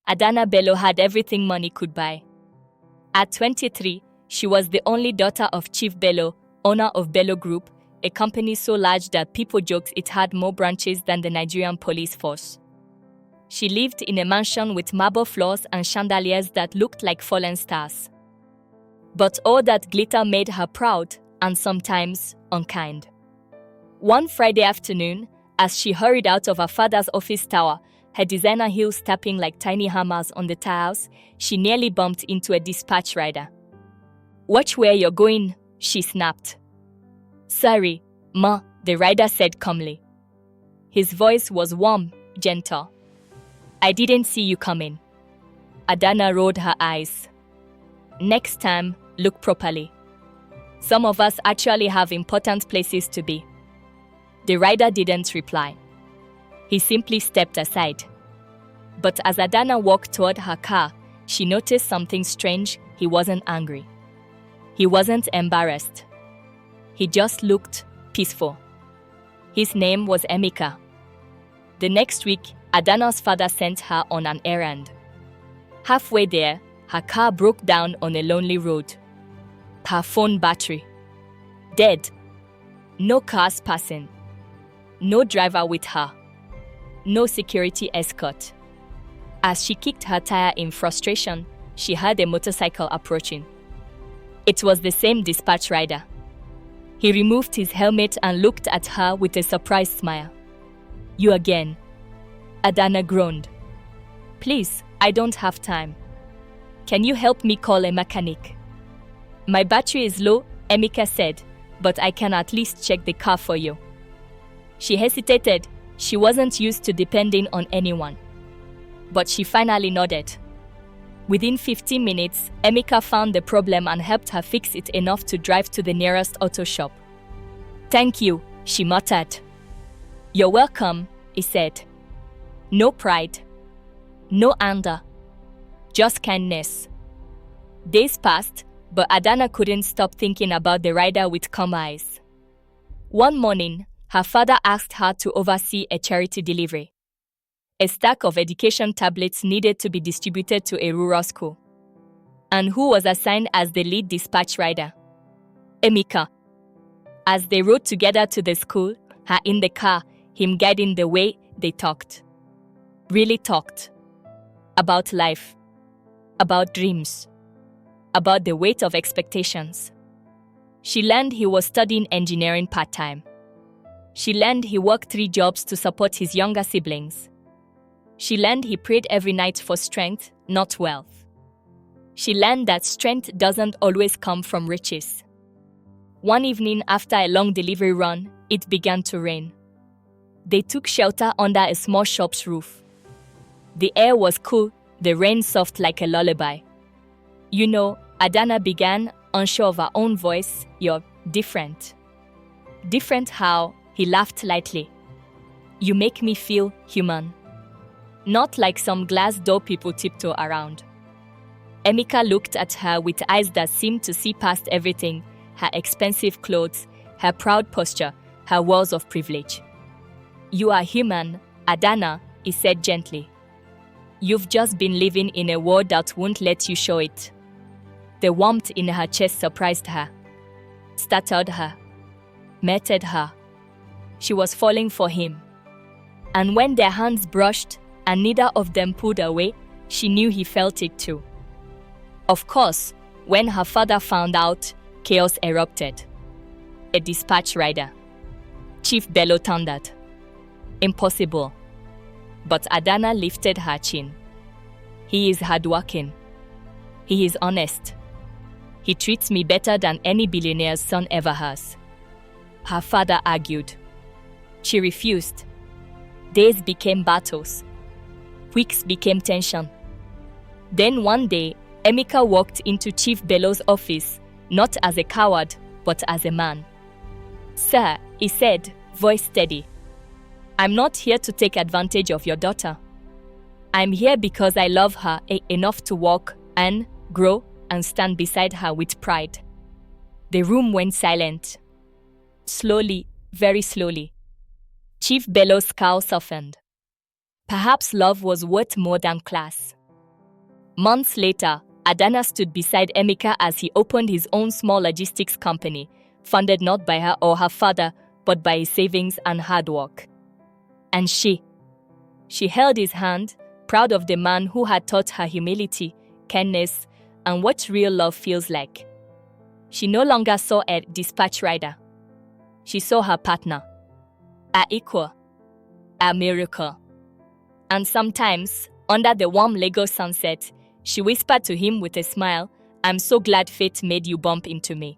Adana Bello had everything money could buy. At 23, she was the only daughter of Chief Bello, owner of Bello Group, a company so large that people joked it had more branches than the Nigerian police force. She lived in a mansion with marble floors and chandeliers that looked like fallen stars. But all that glitter made her proud and sometimes unkind. One Friday afternoon, as she hurried out of her father's office tower, her designer heels tapping like tiny hammers on the tiles, she nearly bumped into a dispatch rider. "Watch where you're going," she snapped. "Sorry, Ma," the rider said calmly. His voice was warm, gentle. "I didn't see you coming." Adana rolled her eyes. "Next time, look properly. Some of us actually have important places to be." The rider didn't reply. He simply stepped aside. But as Adana walked toward her car, she noticed something strange. He wasn't angry. He wasn't embarrassed. He just looked peaceful. His name was Emeka. The next week, Adana's father sent her on an errand. Halfway there, her car broke down on a lonely road. Her phone battery dead. No cars passing. No driver with her. No security escort. As she kicked her tire in frustration, she heard a motorcycle approaching. It was the same dispatch rider. He removed his helmet and looked at her with a surprised smile. "You again?" Adana groaned. "Please, I don't have time. Can you help me call a mechanic?" "My battery is low," Emeka said, "but I can at least check the car for you." She hesitated. She wasn't used to depending on anyone. But she finally nodded. Within 15 minutes, Emeka found the problem and helped her fix it enough to drive to the nearest auto shop. "Thank you," she muttered. "You're welcome," he said. No pride. No anger. Just kindness. Days passed, but Adana couldn't stop thinking about the rider with calm eyes. One morning, her father asked her to oversee a charity delivery. A stack of education tablets needed to be distributed to a rural school. And who was assigned as the lead dispatch rider? Emeka. As they rode together to the school, her in the car, him guiding the way, they talked. Really talked. About life. About dreams. About the weight of expectations. She learned he was studying engineering part-time. She learned he worked 3 jobs to support his younger siblings. She learned he prayed every night for strength, not wealth. She learned that strength doesn't always come from riches. One evening after a long delivery run, it began to rain. They took shelter under a small shop's roof. The air was cool, the rain soft like a lullaby. "You know," Adana began, unsure of her own voice, "you're different." "Different how?" He laughed lightly. "You make me feel human. Not like some glass door people tiptoe around." Emeka looked at her with eyes that seemed to see past everything, her expensive clothes, her proud posture, her walls of privilege. "You are human, Adana," he said gently. "You've just been living in a world that won't let you show it." The warmth in her chest surprised her, startled her, melted her. She was falling for him. And when their hands brushed and neither of them pulled away, she knew he felt it too. Of course, when her father found out, chaos erupted. A dispatch rider. Chief Bello thundered. "Impossible." But Adana lifted her chin. "He is hardworking. He is honest. He treats me better than any billionaire's son ever has." Her father argued. She refused. Days became battles. Weeks became tension. Then one day, Emeka walked into Chief Bello's office, not as a coward, but as a man. "Sir," he said, voice steady, "I'm not here to take advantage of your daughter. I'm here because I love her enough to walk and grow and stand beside her with pride." The room went silent. Slowly, very slowly. Chief Bello's scowl softened. Perhaps love was worth more than class. Months later, Adana stood beside Emeka as he opened his own small logistics company, funded not by her or her father, but by his savings and hard work. And she held his hand, proud of the man who had taught her humility, kindness, and what real love feels like. She no longer saw a dispatch rider. She saw her partner, her equal, her miracle. And sometimes, under the warm Lagos sunset, she whispered to him with a smile, "I'm so glad fate made you bump into me."